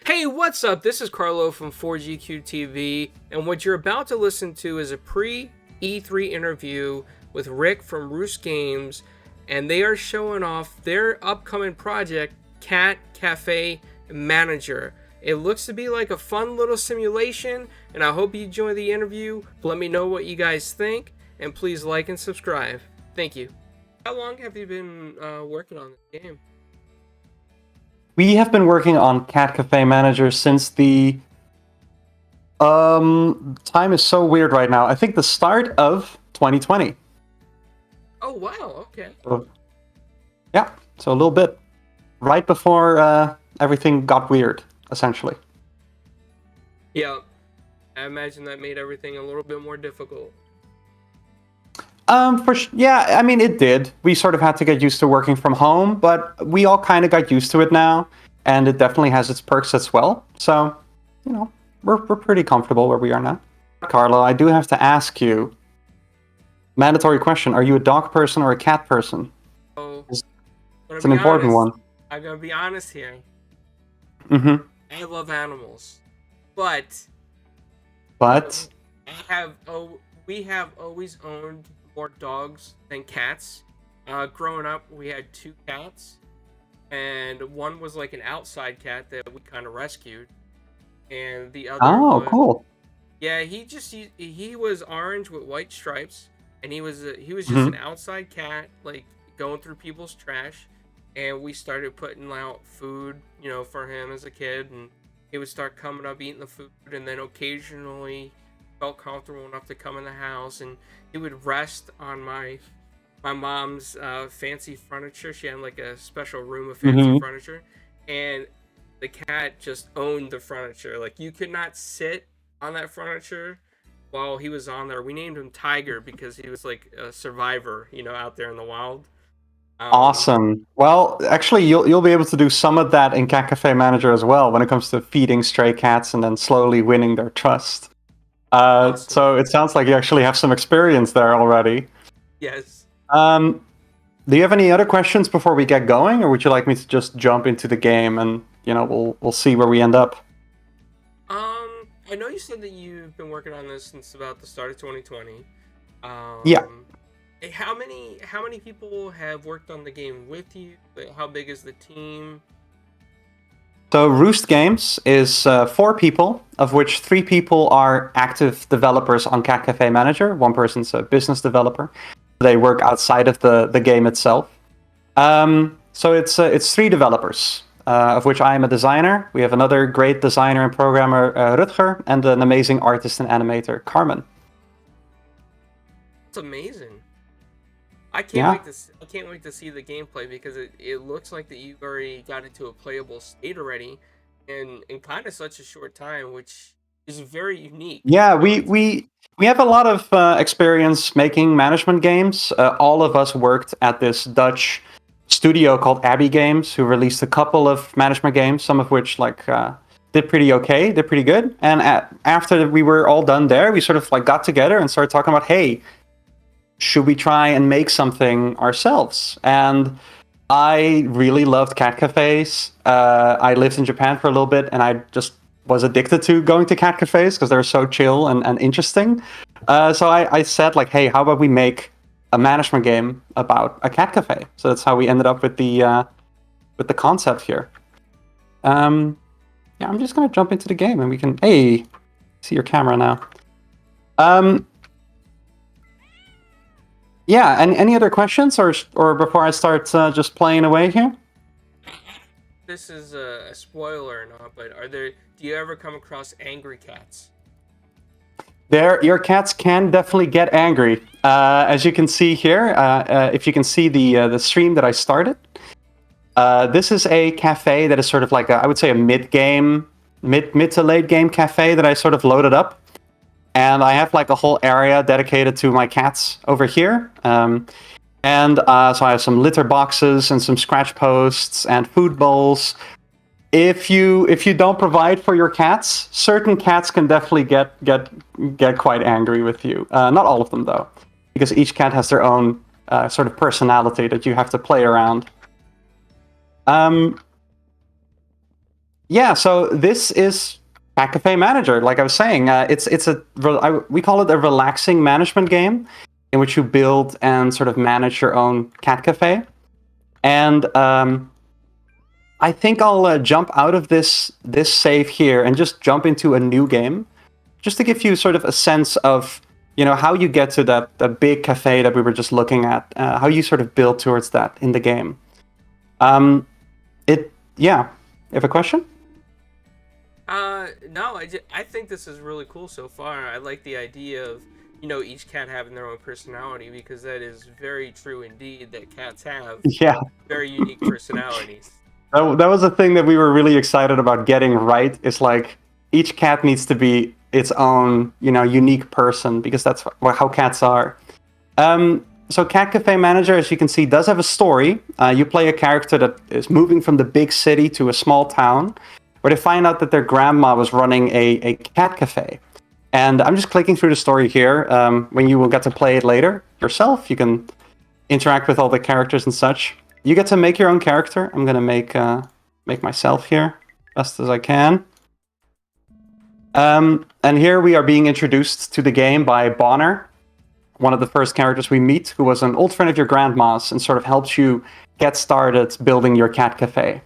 Hey, what's up? This is Carlo from 4GQ TV, and what you're about to listen to is a pre-E3 interview with Rick from Roost Games, and they are showing off their upcoming project, Cat Cafe Manager. It looks to be like a fun little simulation, and I hope you enjoy the interview. Let me know what you guys think, and please like and subscribe. Thank you. How long have you been working on this game? We have been working on Cat Cafe Manager since the... time is so weird right now. I think the start of 2020. Oh, wow, okay. Yeah, so a little bit right before everything got weird, essentially. Yeah, I imagine that made everything a little bit more difficult. Yeah, I mean, it did. We sort of had to get used to working from home, but we all kind of got used to it now, and it definitely has its perks as well. So, you know, we're pretty comfortable where we are now. Carlo, I do have to ask you, mandatory question, are you a dog person or a cat person? So, It's an important one. I'm gonna be honest here. Mm-hmm. I love animals, but we have always owned more dogs than cats. Growing up, we had 2 cats, and one was like an outside cat that we kind of rescued, and the other was, cool. Yeah, he was orange with white stripes, and he was just an outside cat, like going through people's trash, and we started putting out food, for him as a kid, and he would start coming up eating the food, and then occasionally felt comfortable enough to come in the house, and he would rest on my mom's fancy furniture. She had like a special room of fancy furniture, and the cat just owned the furniture. Like, you could not sit on that furniture while he was on there. We named him Tiger because he was like a survivor, out there in the wild. Awesome. Well, actually, you'll be able to do some of that in Cat Cafe Manager as well when it comes to feeding stray cats and then slowly winning their trust. Awesome. So it sounds like you actually have some experience there already. Yes. Do you have any other questions before we get going, or would you like me to just jump into the game and we'll see where we end up? I know you said that you've been working on this since about the start of 2020. Yeah. How many people have worked on the game with you? How big is the team? So Roost Games is 4 people, of which 3 people are active developers on Cat Cafe Manager. One person's a business developer. They work outside of the game itself. So it's 3 developers, of which I am a designer. We have another great designer and programmer, Rutger, and an amazing artist and animator, Carmen. That's amazing. I can't wait to see the gameplay, because it looks like that you've already got into a playable state already, and in kind of such a short time, which is very unique. Yeah, we have a lot of experience making management games. All of us worked at this Dutch studio called Abbey Games, who released a couple of management games, some of which did pretty good. And after we were all done there, we sort of got together and started talking about, hey, should we try and make something ourselves? And I really loved cat cafes. I lived in Japan for a little bit, and I just was addicted to going to cat cafes because they're so chill and interesting. So I said, hey, how about we make a management game about a cat cafe? So that's how we ended up with the concept here. Yeah, I'm just gonna jump into the game, and we can see your camera now. Yeah, and any other questions, or before I start just playing away here? This is a spoiler or not, but do you ever come across angry cats? Your cats can definitely get angry. As you can see here, if you can see the stream that I started, this is a cafe that is sort of I would say a mid to late game cafe that I sort of loaded up. And I have a whole area dedicated to my cats over here. So I have some litter boxes and some scratch posts and food bowls. If you don't provide for your cats, certain cats can definitely get quite angry with you. Not all of them though, because each cat has their own sort of personality that you have to play around. Yeah, so this is Cat Cafe Manager. Like I was saying, we call it a relaxing management game in which you build and sort of manage your own cat cafe. And I think I'll jump out of this save here and just jump into a new game, just to give you sort of a sense of how you get to that big cafe that we were just looking at, how you sort of build towards that in the game. You have a question? No, I think this is really cool so far. I like the idea of, each cat having their own personality, because that is very true indeed, that cats have Yeah. very unique personalities. That was the thing that we were really excited about getting right. It's like each cat needs to be its own, unique person, because that's how cats are. So Cat Cafe Manager, as you can see, does have a story. You play a character that is moving from the big city to a small town, where they find out that their grandma was running a cat cafe. And I'm just clicking through the story here. When you will get to play it later yourself, you can interact with all the characters and such. You get to make your own character. I'm gonna make myself here best as I can. And here we are being introduced to the game by Bonner, one of the first characters we meet, who was an old friend of your grandma's and sort of helps you get started building your cat cafe.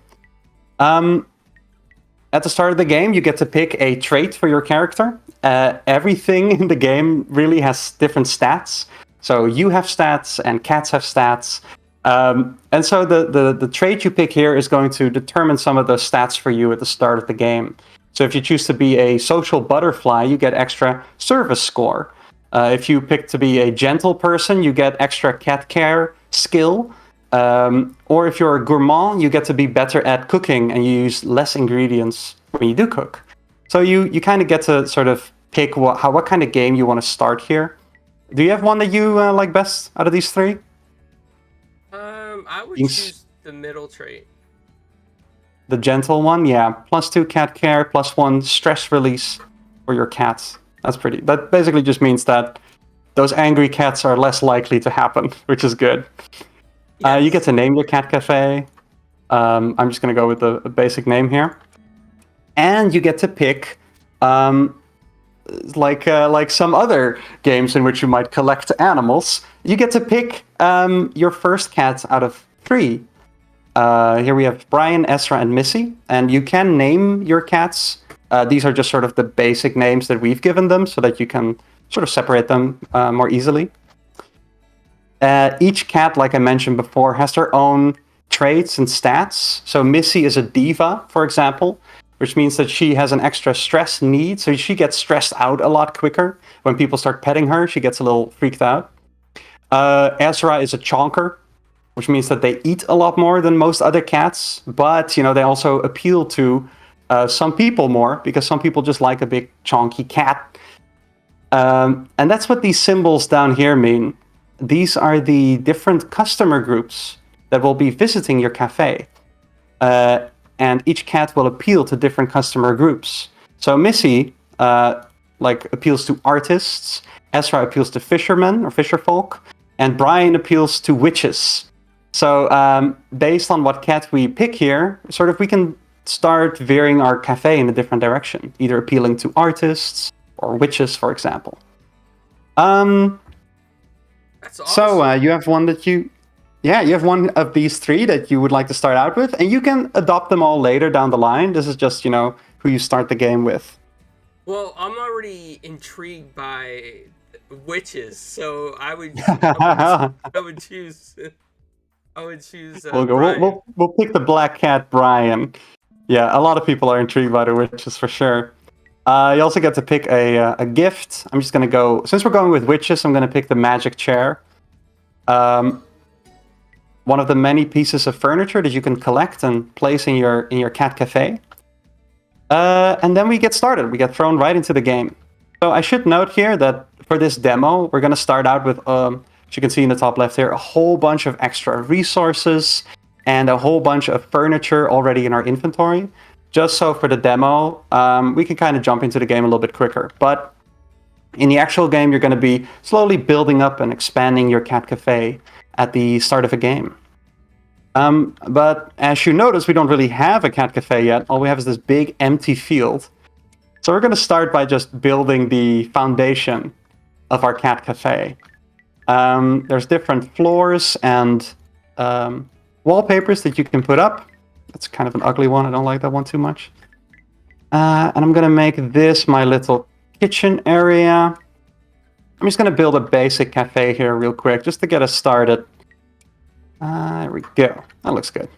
At the start of the game, you get to pick a trait for your character. Everything in the game really has different stats. So you have stats and cats have stats. And so the trait you pick here is going to determine some of the stats for you at the start of the game. So if you choose to be a social butterfly, you get extra service score. If you pick to be a gentle person, you get extra cat care skill. Or if you're a gourmand, you get to be better at cooking and you use less ingredients when you do cook. So you kind of get to sort of pick what kind of game you want to start here. Do you have one that you like best out of these three? I would choose the middle trait. The gentle one, yeah. +2 cat care, +1 stress release for your cats. That basically just means that those angry cats are less likely to happen, which is good. Yes. You get to name your cat cafe. I'm just going to go with the basic name here. And you get to pick, like some other games in which you might collect animals, you get to pick your first cat out of 3. Here we have Brian, Ezra, and Missy. And you can name your cats. These are just sort of the basic names that we've given them so that you can sort of separate them more easily. Each cat, like I mentioned before, has their own traits and stats. So Missy is a diva, for example, which means that she has an extra stress need. So she gets stressed out a lot quicker. When people start petting her, she gets a little freaked out. Ezra is a chonker, which means that they eat a lot more than most other cats. But, they also appeal to some people more, because some people just like a big chonky cat. And that's what these symbols down here mean. These are the different customer groups that will be visiting your cafe. And each cat will appeal to different customer groups. So Missy appeals to artists, Ezra appeals to fishermen or fisherfolk, and Brian appeals to witches. So based on what cat we pick here, sort of we can start veering our cafe in a different direction, either appealing to artists or witches, for example. That's awesome. So you have one you have one of these 3 that you would like to start out with, and you can adopt them all later down the line. This is just, who you start the game with. Well, I'm already intrigued by witches, so I would choose. We'll pick the black cat, Brian. Yeah, a lot of people are intrigued by the witches for sure. You also get to pick a gift. I'm just gonna go, since we're going with witches, I'm gonna pick the magic chair. One of the many pieces of furniture that you can collect and place in your cat cafe. And then we get started. We get thrown right into the game. So I should note here that for this demo, we're gonna start out with, as you can see in the top left here, a whole bunch of extra resources and a whole bunch of furniture already in our inventory. Just so for the demo, we can kind of jump into the game a little bit quicker. But in the actual game, you're going to be slowly building up and expanding your cat cafe at the start of a game. But as you notice, we don't really have a cat cafe yet. All we have is this big empty field. So we're going to start by just building the foundation of our cat cafe. There's different floors and wallpapers that you can put up. That's kind of an ugly one. I don't like that one too much. And I'm going to make this my little kitchen area. I'm just going to build a basic cafe here real quick, just to get us started. There we go. That looks good.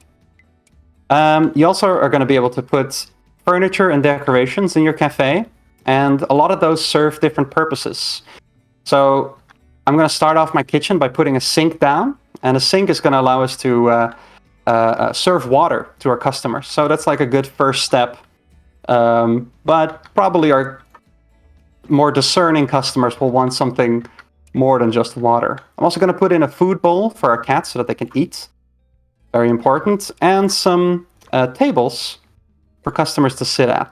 You also are going to be able to put furniture and decorations in your cafe, and a lot of those serve different purposes. So I'm going to start off my kitchen by putting a sink down, and a sink is going to allow us to serve water to our customers. So that's like a good first step. But probably our more discerning customers will want something more than just water. I'm also going to put in a food bowl for our cats so that they can eat. Very important. And some tables for customers to sit at.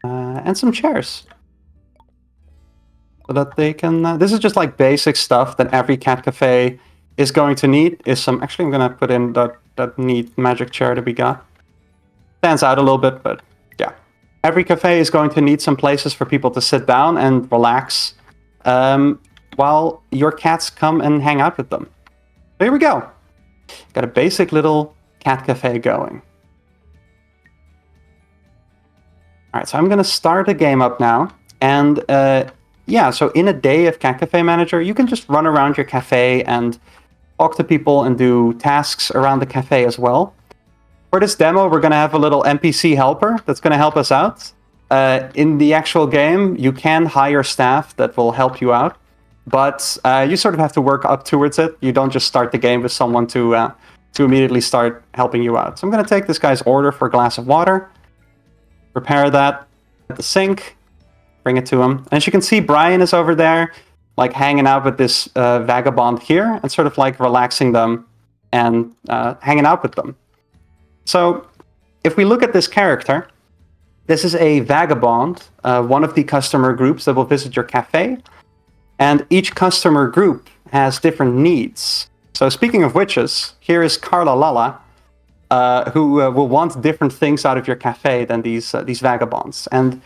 And some chairs. So that they can... this is just like basic stuff that every cat cafe is going to need. Actually, I'm going to put in that neat magic chair that we got. Stands out a little bit, but yeah. Every cafe is going to need some places for people to sit down and relax while your cats come and hang out with them. So here we go. Got a basic little cat cafe going. All right, so I'm going to start the game up now. And yeah, so in a day of Cat Cafe Manager, you can just run around your cafe and talk to people and do tasks around the cafe as well. For this demo, we're going to have a little NPC helper that's going to help us out. In the actual game, you can hire staff that will help you out, but you sort of have to work up towards it. You don't just start the game with someone to immediately start helping you out. So I'm going to take this guy's order for a glass of water, prepare that at the sink, bring it to him. And as you can see, Brian is over there, like hanging out with this vagabond here and sort of like relaxing them and hanging out with them. So if we look at this character, this is a vagabond, one of the customer groups that will visit your cafe. And each customer group has different needs. So speaking of witches, here is Carla Lala, who will want different things out of your cafe than these vagabonds. And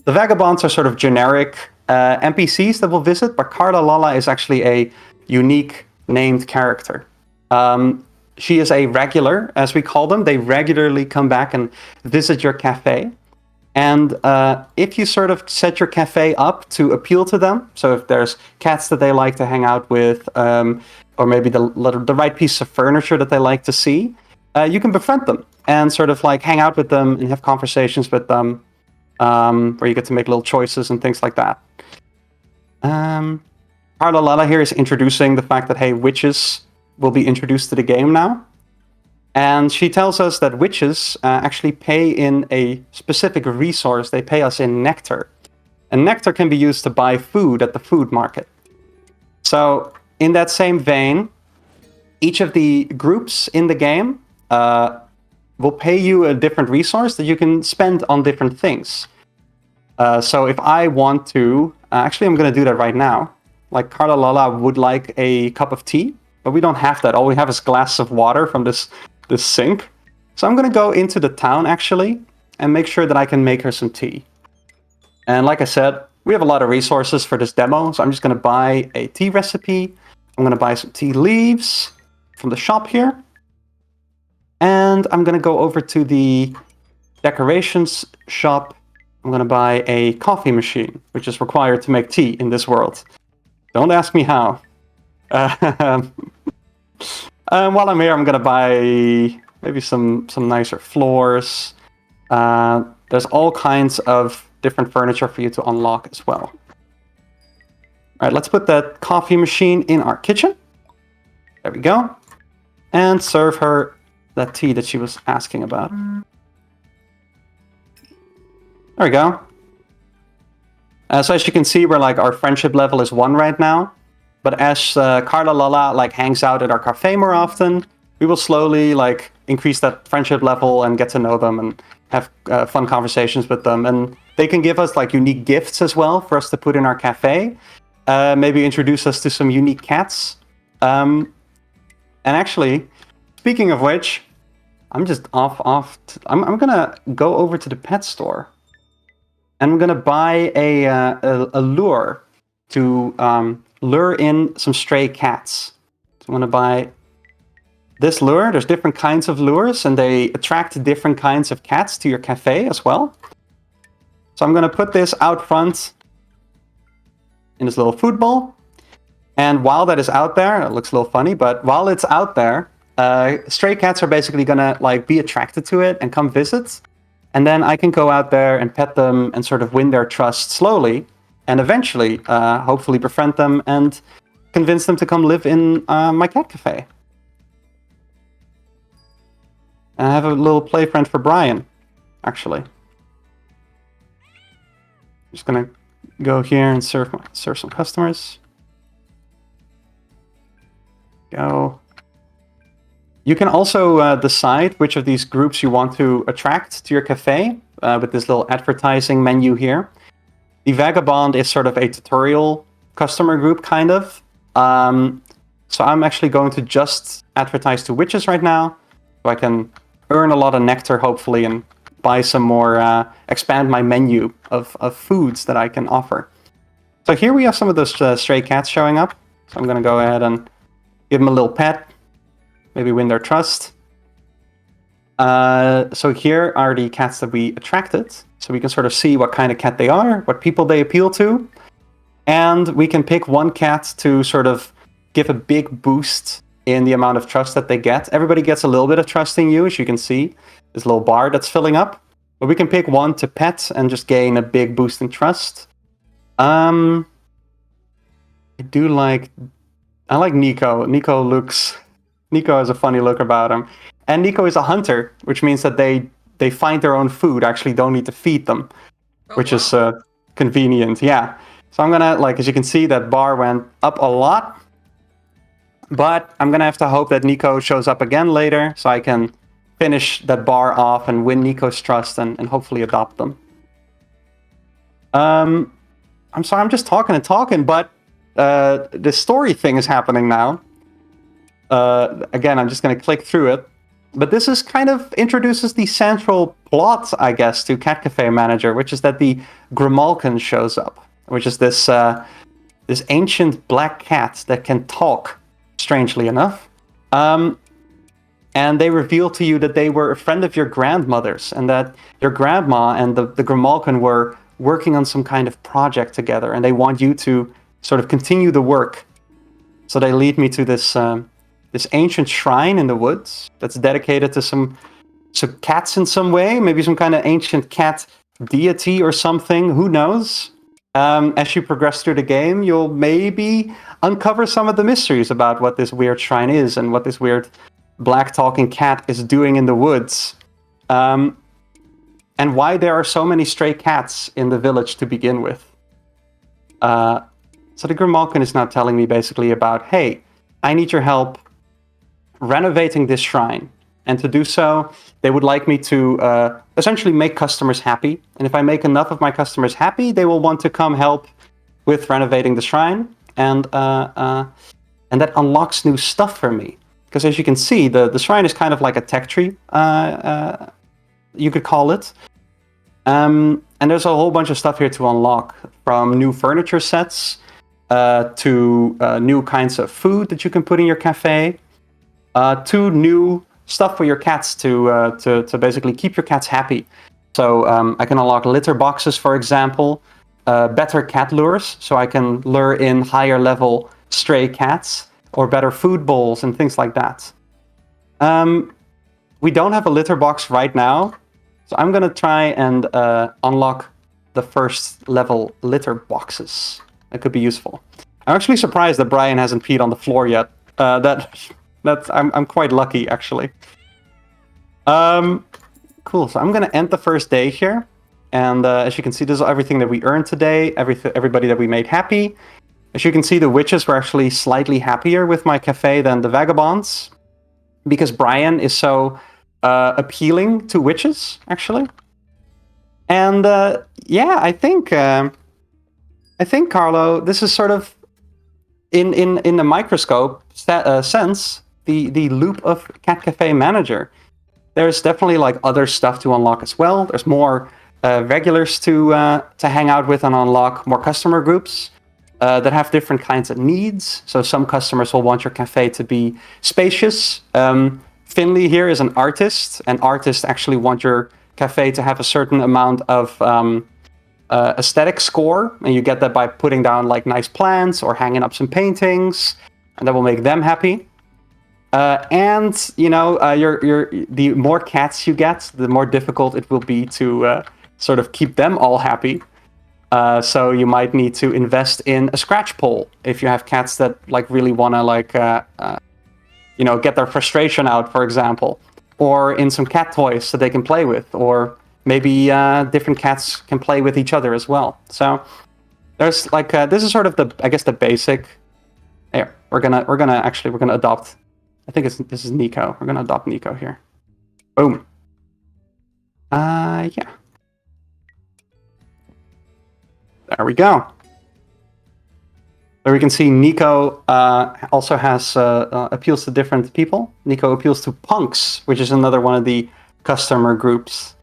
the vagabonds are sort of generic NPCs that will visit, but Carla Lala is actually a unique named character. She is a regular, as we call them. They regularly come back and visit your cafe. And if you sort of set your cafe up to appeal to them, so if there's cats that they like to hang out with, or maybe the right piece of furniture that they like to see, you can befriend them and sort of like hang out with them and have conversations with them, where you get to make little choices and things like that. Carla Lala here is introducing the fact that, hey, witches will be introduced to the game now. And she tells us that witches actually pay in a specific resource. They pay us in nectar. And nectar can be used to buy food at the food market. So in that same vein, each of the groups in the game will pay you a different resource that you can spend on different things. So if I want to... actually, I'm going to do that right now. Like Carla Lala would like a cup of tea, but we don't have that. All we have is a glass of water from this sink. So I'm going to go into the town, actually, and make sure that I can make her some tea. And like I said, we have a lot of resources for this demo, so I'm just going to buy a tea recipe. I'm going to buy some tea leaves from the shop here. And I'm going to go over to the decorations shop. I'm going to buy a coffee machine, which is required to make tea in this world. Don't ask me how. While I'm here, I'm going to buy maybe some nicer floors. There's all kinds of different furniture for you to unlock as well. All right, let's put that coffee machine in our kitchen. There we go. And serve her that tea that she was asking about. There we go. So as you can see, we're like our friendship level is 1 right now. But as Carla Lala like hangs out at our cafe more often, we will slowly like increase that friendship level and get to know them and have fun conversations with them. And they can give us like unique gifts as well for us to put in our cafe. Maybe introduce us to some unique cats. And actually, Speaking of which, I'm just I'm gonna go over to the pet store. And I'm gonna buy a lure to lure in some stray cats. So I'm gonna buy this lure. There's different kinds of lures, and they attract different kinds of cats to your cafe as well. So I'm gonna put this out front in this little food bowl. And while that is out there, it looks a little funny, but while it's out there, stray cats are basically gonna like be attracted to it and come visit. And then I can go out there and pet them and sort of win their trust slowly, and eventually, hopefully, befriend them and convince them to come live in my cat cafe. And I have a little play friend for Brian, actually. Just gonna go here and serve some customers. Go. You can also decide which of these groups you want to attract to your cafe with this little advertising menu here. The Vagabond is sort of a tutorial customer group, kind of. So I'm actually going to just advertise to witches right now, so I can earn a lot of nectar, hopefully, and buy some more, expand my menu of foods that I can offer. So here we have some of those stray cats showing up. So I'm going to go ahead and give them a little pet. Maybe win their trust. So here are the cats that we attracted. So we can sort of see what kind of cat they are, what people they appeal to. And we can pick one cat to sort of give a big boost in the amount of trust that they get. Everybody gets a little bit of trust in you, as you can see. This little bar that's filling up. But we can pick one to pet and just gain a big boost in trust. I like Nico. Nico has a funny look about him. And Nico is a hunter, which means that they find their own food, actually don't need to feed them, which is convenient. Yeah. So I'm gonna, as you can see, that bar went up a lot. But I'm gonna have to hope that Nico shows up again later, so I can finish that bar off and win Nico's trust and hopefully adopt them. I'm sorry, I'm just talking, but the story thing is happening now. Again, I'm just going to click through it. But this is kind of introduces the central plot, I guess, to Cat Cafe Manager, which is that the Grimalkin shows up, which is this ancient black cat that can talk, strangely enough. And they reveal to you that they were a friend of your grandmother's, and that your grandma and the Grimalkin were working on some kind of project together, and they want you to sort of continue the work. So they lead me to this ancient shrine in the woods that's dedicated to some cats in some way, maybe some kind of ancient cat deity or something, who knows? As you progress through the game, you'll maybe uncover some of the mysteries about what this weird shrine is and what this weird black talking cat is doing in the woods. And why there are so many stray cats in the village to begin with. So the Grimalkin is now telling me basically about, hey, I need your help renovating this shrine. And to do so, they would like me to essentially make customers happy. And if I make enough of my customers happy, they will want to come help with renovating the shrine. And that unlocks new stuff for me. Because as you can see, the shrine is kind of like a tech tree, you could call it. And there's a whole bunch of stuff here to unlock, from new furniture sets to new kinds of food that you can put in your cafe, to new stuff for your cats to basically keep your cats happy. So I can unlock litter boxes, for example, better cat lures, so I can lure in higher level stray cats, or better food bowls and things like that. We don't have a litter box right now, so I'm gonna try and unlock the first level litter boxes. That could be useful. I'm actually surprised that Brian hasn't peed on the floor yet. I'm quite lucky, actually. Cool. So I'm gonna end the first day here, and as you can see, this is everything that we earned today. Everybody that we made happy. As you can see, the witches were actually slightly happier with my cafe than the vagabonds, because Brian is so appealing to witches, actually. And yeah, I think Carlo, this is sort of in the microscope sense the loop of Cat Cafe Manager. There's definitely like other stuff to unlock as well. There's more regulars to hang out with and unlock, more customer groups that have different kinds of needs. So some customers will want your cafe to be spacious. Finley here is an artist, and artists actually want your cafe to have a certain amount of aesthetic score, and you get that by putting down like nice plants or hanging up some paintings, and that will make them happy. And the more cats you get, the more difficult it will be to sort of keep them all happy. So you might need to invest in a scratch pole if you have cats that like really want to get their frustration out, for example, or in some cat toys so they can play with, or maybe different cats can play with each other as well. So there's like this is sort of the basic. Here, we're gonna adopt. I think this is Nico. We're gonna adopt Nico here. Boom. Yeah. There we go. There we can see Nico also has appeals to different people. Nico appeals to punks, which is another one of the customer groups.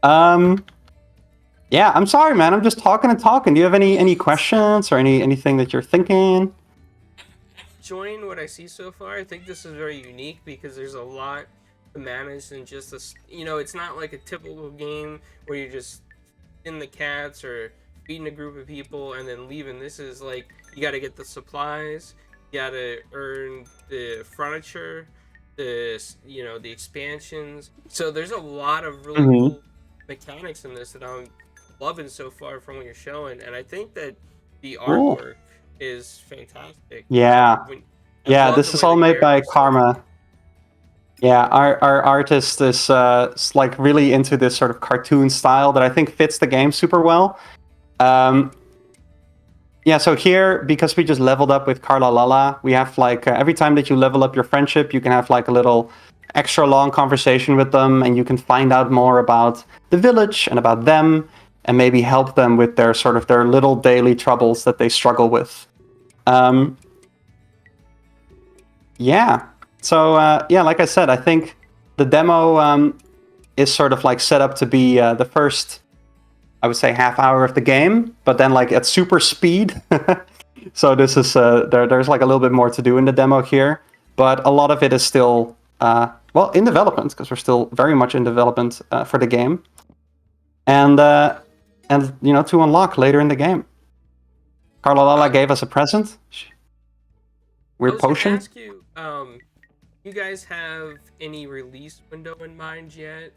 Yeah, I'm sorry, man. I'm just talking and talking. Do you have any questions or anything that you're thinking? Enjoying what I see so far. I think this is very unique because there's a lot to manage and just it's not like a typical game where you're just in the cats or feeding a group of people and then leaving. This is like you got to get the supplies, you got to earn the furniture, the expansions. So there's a lot of really cool mechanics in this that I'm loving so far from what you're showing, and I think that the artwork is fantastic. Yeah. This is all made by Karma. Yeah, our artist is like really into this sort of cartoon style that I think fits the game super well. So here, because we just leveled up with Carla Lala, we have like every time that you level up your friendship, you can have like a little extra long conversation with them, and you can find out more about the village and about them, and maybe help them with their little daily troubles that they struggle with. Like I said, I think the demo is sort of like set up to be the first, I would say, half hour of the game, but then like at super speed. So this is there's like a little bit more to do in the demo here, but a lot of it is still in development, because we're still very much in development for the game, and to unlock later in the game. Carla Lala gave us a present. Weird potion. I was gonna ask you, you guys have any release window in mind yet?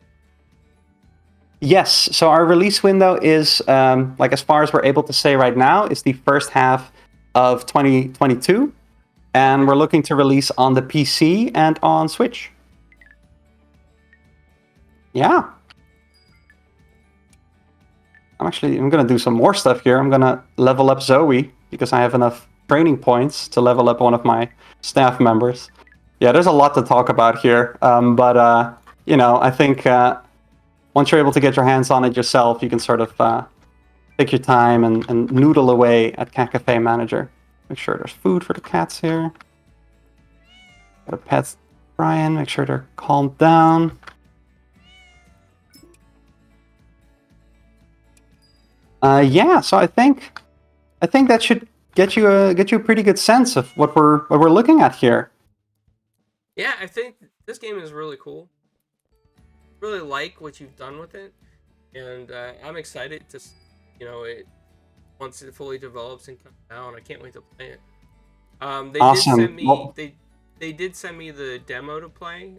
Yes. So our release window is, as far as we're able to say right now, is the first half of 2022, and we're looking to release on the PC and on Switch. Yeah. I'm gonna do some more stuff here. I'm gonna level up Zoe because I have enough training points to level up one of my staff members. Yeah, there's a lot to talk about here, but I think once you're able to get your hands on it yourself, you can sort of take your time and noodle away at Cat Cafe Manager. Make sure there's food for the cats here. Got a pet, Brian. Make sure they're calmed down. So I think that should get you a pretty good sense of what we're looking at here. Yeah, I think this game is really cool. Really like what you've done with it, and I'm excited to, it once it fully develops and comes out. I can't wait to play it. They awesome. did send me they did send me the demo to play,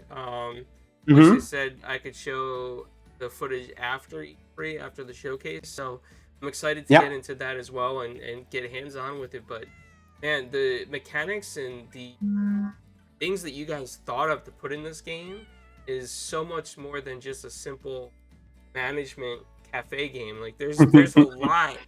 which they said I could show the footage after E3, after the showcase. So I'm excited to get into that as well and get hands-on with it. But man, the mechanics and the things that you guys thought of to put in this game is so much more than just a simple management cafe game. Like there's a lot.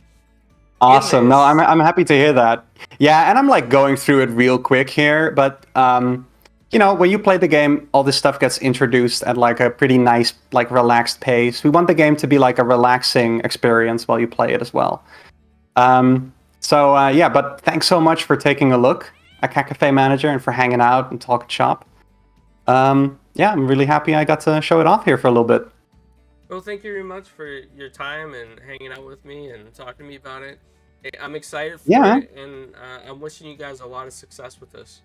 Awesome. No, I'm happy to hear that. Yeah, and I'm like going through it real quick here, but when you play the game, all this stuff gets introduced at like a pretty nice, like relaxed pace. We want the game to be like a relaxing experience while you play it as well. But thanks so much for taking a look. a Cat Cafe manager and for hanging out and talking shop. Yeah, I'm really happy I got to show it off here for a little bit. Well, thank you very much for your time and hanging out with me and talking to me about it. I'm excited for Yeah, it, and I'm wishing you guys a lot of success with this.